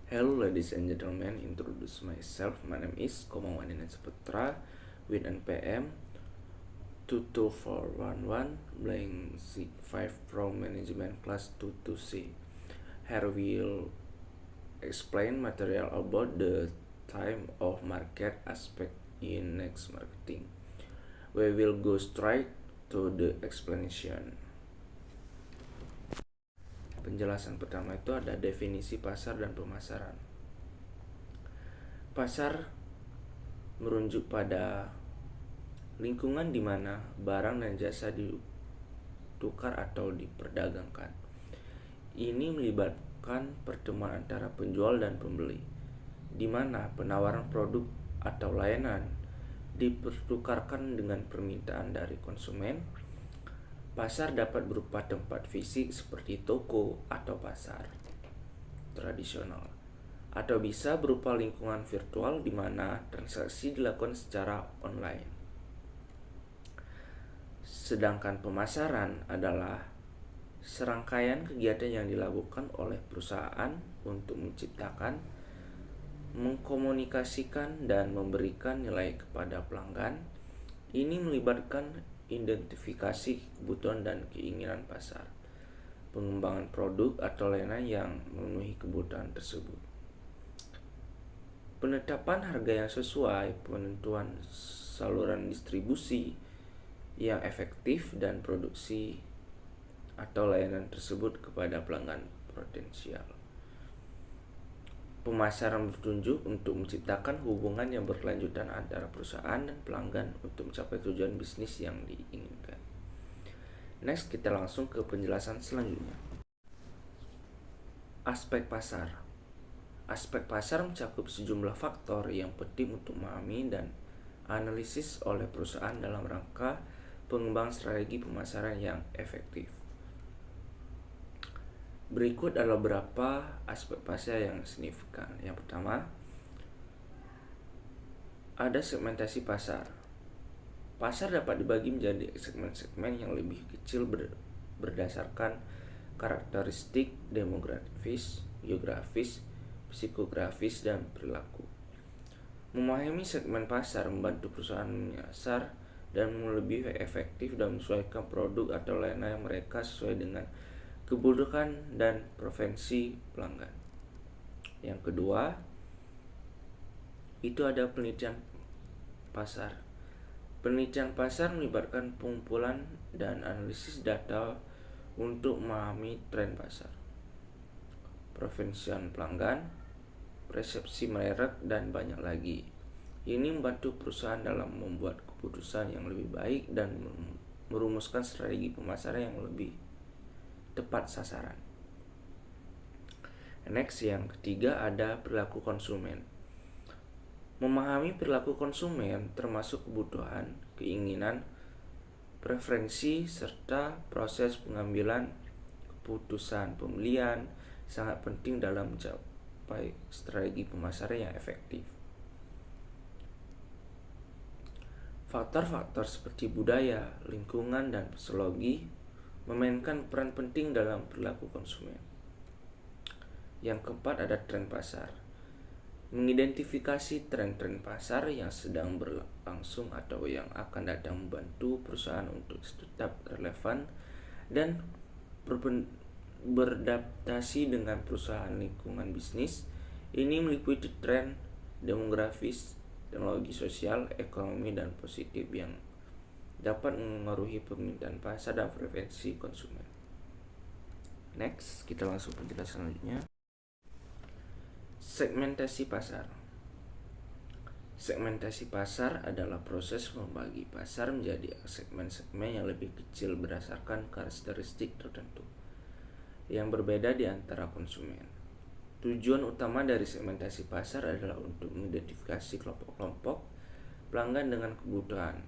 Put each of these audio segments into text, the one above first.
Hello ladies and gentlemen, introduce myself. My name is Komawaninan Saputra with NPM 22411 blank 5 from Management Class 22C. Here we'll explain material about the time of market aspect in next marketing. We will go straight to the explanation. Penjelasan pertama itu ada definisi pasar dan pemasaran. Pasar merujuk pada lingkungan di mana barang dan jasa ditukar atau diperdagangkan. Ini melibatkan pertemuan antara penjual dan pembeli, di mana penawaran produk atau layanan dipertukarkan dengan permintaan dari konsumen. Pasar dapat berupa tempat fisik seperti toko atau pasar tradisional, atau bisa berupa lingkungan virtual di mana transaksi dilakukan secara online. Sedangkan pemasaran adalah serangkaian kegiatan yang dilakukan oleh perusahaan untuk menciptakan, mengkomunikasikan, dan memberikan nilai kepada pelanggan. Ini melibatkan identifikasi kebutuhan dan keinginan pasar, pengembangan produk atau layanan yang memenuhi kebutuhan tersebut, penetapan harga yang sesuai, penentuan saluran distribusi yang efektif, dan produksi atau layanan tersebut kepada pelanggan potensial. Pemasaran bertujuan untuk menciptakan hubungan yang berkelanjutan antara perusahaan dan pelanggan untuk mencapai tujuan bisnis yang diinginkan. Next, kita langsung ke penjelasan selanjutnya. Aspek pasar. Aspek pasar mencakup sejumlah faktor yang penting untuk memahami dan analisis oleh perusahaan dalam rangka pengembangan strategi pemasaran yang efektif. Berikut adalah beberapa aspek pasar yang signifikan. Yang pertama, ada segmentasi pasar. Pasar dapat dibagi menjadi segmen-segmen yang lebih kecil berdasarkan karakteristik demografis, geografis, psikografis, dan perilaku. Memahami segmen pasar membantu perusahaan menyasar dan lebih efektif dan menyesuaikan produk atau layanan mereka sesuai dengan kebutuhan dan preferensi pelanggan. Yang kedua, itu ada penelitian pasar. Penelitian pasar melibatkan pengumpulan dan analisis data untuk memahami tren pasar, preferensi pelanggan, persepsi merek, dan banyak lagi. Ini membantu perusahaan dalam membuat keputusan yang lebih baik dan merumuskan strategi pemasaran yang lebih tepat sasaran. Next, yang ketiga ada perilaku konsumen. Memahami perilaku konsumen termasuk kebutuhan, keinginan, preferensi, serta proses pengambilan keputusan pembelian sangat penting dalam mencapai strategi pemasaran yang efektif. Faktor-faktor seperti budaya, lingkungan, dan psikologi memainkan peran penting dalam perilaku konsumen. Yang keempat ada tren pasar. Mengidentifikasi tren-tren pasar yang sedang berlangsung atau yang akan datang membantu perusahaan untuk tetap relevan dan beradaptasi dengan perusahaan lingkungan bisnis. Ini meliputi tren demografis, teknologi sosial, ekonomi, dan positif yang dapat mengaruhi permintaan pasar dan preferensi konsumen. Next, kita langsung penjelasan selanjutnya. Segmentasi pasar. Segmentasi pasar adalah proses membagi pasar menjadi segmen-segmen yang lebih kecil berdasarkan karakteristik tertentu yang berbeda di antara konsumen. Tujuan utama dari segmentasi pasar adalah untuk mengidentifikasi kelompok-kelompok pelanggan dengan kebutuhan,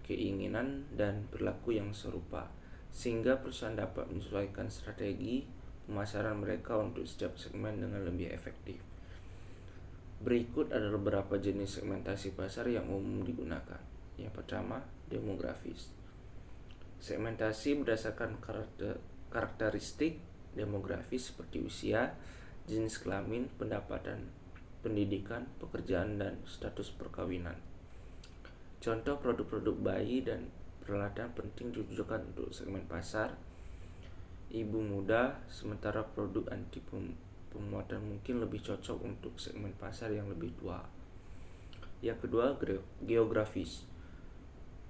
keinginan, dan perilaku yang serupa, sehingga perusahaan dapat menyesuaikan strategi pemasaran mereka untuk setiap segmen dengan lebih efektif. Berikut adalah beberapa jenis segmentasi pasar yang umum digunakan. Yang pertama, demografis. Segmentasi berdasarkan karakteristik demografis seperti usia, jenis kelamin, pendapatan, pendidikan, pekerjaan, dan status perkawinan. Contoh produk-produk bayi dan peralatan penting ditujukan untuk segmen pasar ibu muda, sementara produk anti pemuatan mungkin lebih cocok untuk segmen pasar yang lebih tua. Yang kedua, geografis.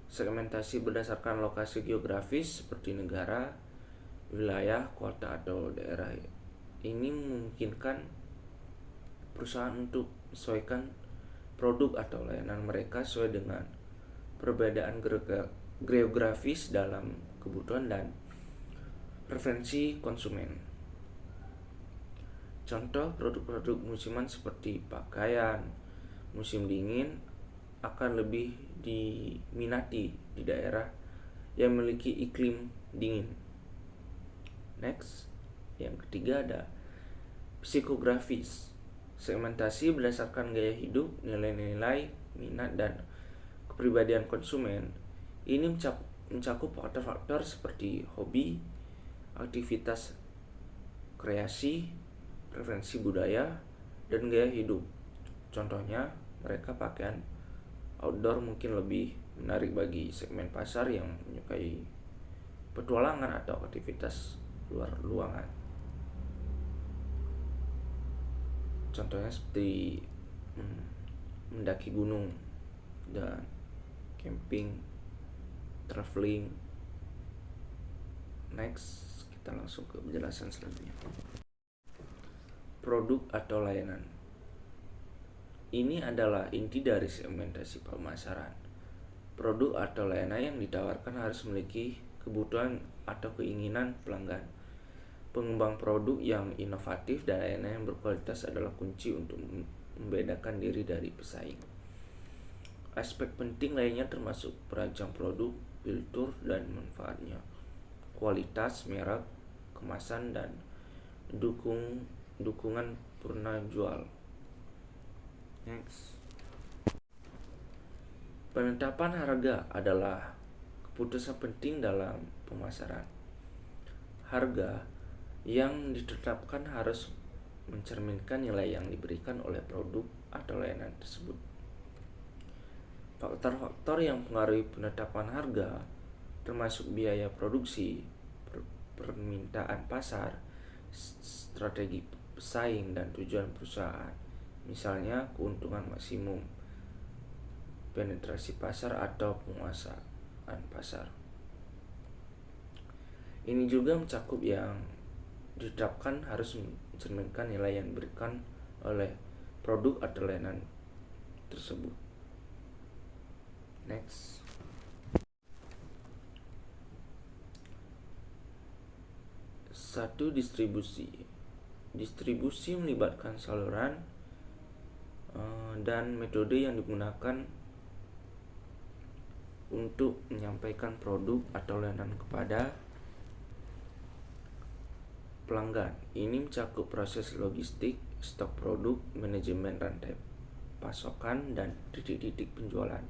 Segmentasi berdasarkan lokasi geografis seperti negara, wilayah, kota, atau daerah. Ini memungkinkan perusahaan untuk menyesuaikan produk atau layanan mereka sesuai dengan perbedaan geografis dalam kebutuhan dan preferensi konsumen. Contoh produk-produk musiman seperti pakaian musim dingin akan lebih diminati di daerah yang memiliki iklim dingin. Next, yang ketiga ada psikografis. Segmentasi berdasarkan gaya hidup, nilai-nilai, minat, dan kepribadian konsumen. Ini mencakup faktor-faktor seperti hobi, aktivitas kreasi, preferensi budaya, dan gaya hidup. Contohnya, mereka pakaian outdoor mungkin lebih menarik bagi segmen pasar yang menyukai petualangan atau aktivitas luar ruangan. Contohnya seperti mendaki gunung dan camping, traveling. Next, kita langsung ke penjelasan selanjutnya. Produk atau layanan. Ini adalah inti dari segmentasi pemasaran. Produk atau layanan yang ditawarkan harus memiliki kebutuhan atau keinginan pelanggan. Pengembang produk yang inovatif dan layanan yang berkualitas adalah kunci untuk membedakan diri dari pesaing. Aspek penting lainnya termasuk perancang produk, fitur, dan manfaatnya, kualitas, merek, kemasan, dan dukungan purna jual. Next. Penetapan harga adalah keputusan penting dalam pemasaran. Harga yang ditetapkan harus mencerminkan nilai yang diberikan oleh produk atau layanan tersebut. Faktor-faktor yang mempengaruhi penetapan harga termasuk biaya produksi, permintaan pasar, strategi pesaing, dan tujuan perusahaan. Misalnya keuntungan maksimum, penetrasi pasar, atau penguasaan pasar. Ini juga mencakup yang ditetapkan harus mencerminkan nilai yang diberikan oleh produk atau layanan tersebut. Next. Satu, distribusi. Distribusi melibatkan saluran dan metode yang digunakan untuk menyampaikan produk atau layanan kepada pelanggan. Ini mencakup proses logistik, stok produk, manajemen rantai pasokan, dan titik-titik penjualan.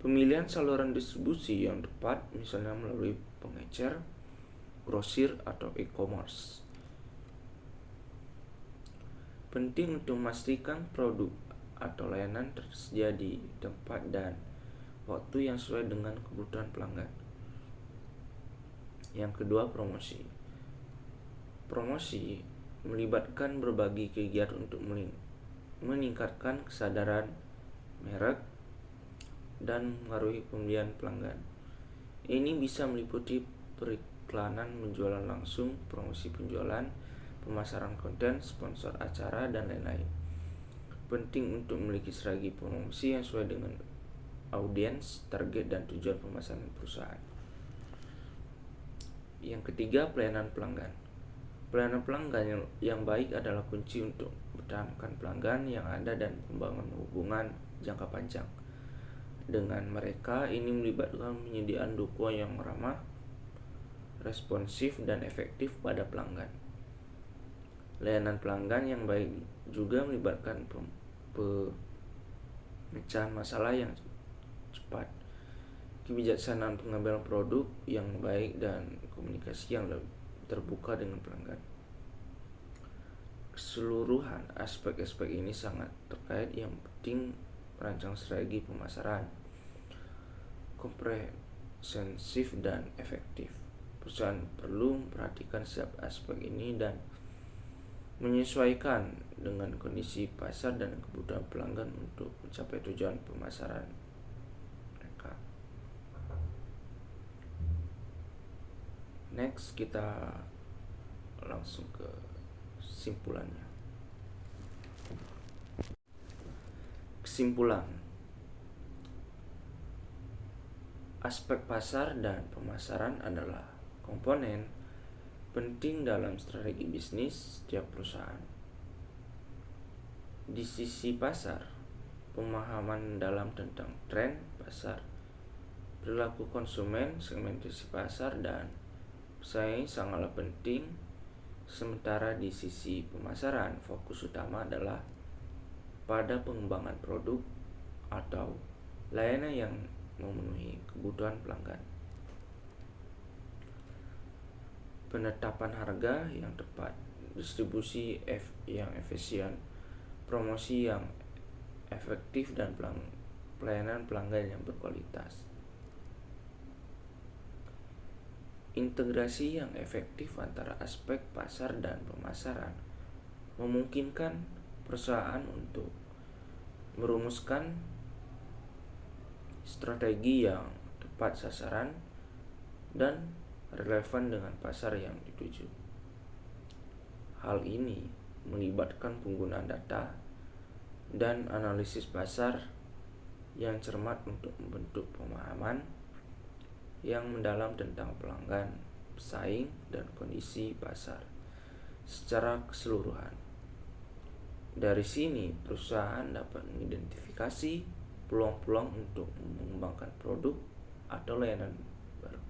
Pemilihan saluran distribusi yang tepat misalnya melalui pengecer, grosir, atau e-commerce. Penting untuk memastikan produk atau layanan tersedia di tempat dan waktu yang sesuai dengan kebutuhan pelanggan. Yang kedua, promosi. Promosi melibatkan berbagai kegiatan untuk meningkatkan kesadaran merek dan mengaruhi pembelian pelanggan. Ini bisa meliputi periklanan menjualan langsung, promosi penjualan, pemasaran konten, sponsor acara, dan lain-lain. Penting untuk memiliki strategi promosi yang sesuai dengan audiens, target, dan tujuan pemasaran perusahaan. Yang ketiga, pelayanan pelanggan. Pelayanan pelanggan yang baik adalah kunci untuk mempertahankan pelanggan yang ada dan membangun hubungan jangka panjang dengan mereka. Ini melibatkan penyediaan dukungan yang ramah, responsif, dan efektif pada pelanggan. Layanan pelanggan yang baik juga melibatkan pemecahan masalah yang cepat, kebijaksanaan pengambilan produk yang baik, dan komunikasi yang terbuka dengan pelanggan. keseluruhan, aspek-aspek ini sangat terkait. Yang penting merancang strategi pemasaran komprehensif dan efektif. Perusahaan perlu memperhatikan setiap aspek ini dan menyesuaikan dengan kondisi pasar dan kebutuhan pelanggan untuk mencapai tujuan pemasaran mereka. Next, kita langsung ke kesimpulannya. Kesimpulan, aspek pasar dan pemasaran adalah komponen penting dalam strategi bisnis setiap perusahaan. Di sisi pasar, pemahaman dalam tentang tren pasar, perilaku konsumen, segmentasi pasar, dan pesaing sangatlah penting. Sementara di sisi pemasaran, fokus utama adalah pada pengembangan produk atau layanan yang memenuhi kebutuhan pelanggan, penetapan harga yang tepat, distribusi yang efisien, promosi yang efektif, dan pelayanan pelanggan yang berkualitas. Integrasi yang efektif antara aspek pasar dan pemasaran memungkinkan perusahaan untuk merumuskan strategi yang tepat sasaran dan relevan dengan pasar yang dituju. Hal ini melibatkan penggunaan data dan analisis pasar yang cermat untuk membentuk pemahaman yang mendalam tentang pelanggan, pesaing, dan kondisi pasar secara keseluruhan. Dari sini, perusahaan dapat mengidentifikasi peluang-peluang untuk mengembangkan produk atau layanan baru,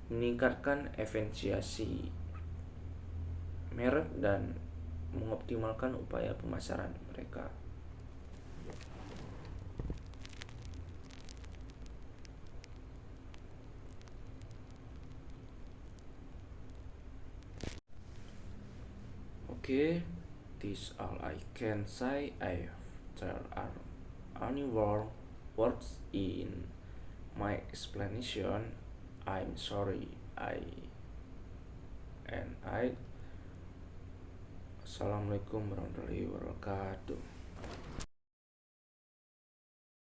meningkatkan efisiensi merek, dan mengoptimalkan upaya pemasaran mereka. Okay, this all I can say. If there are any words in my explanation, I'm sorry. Assalamualaikum warahmatullahi wabarakatuh.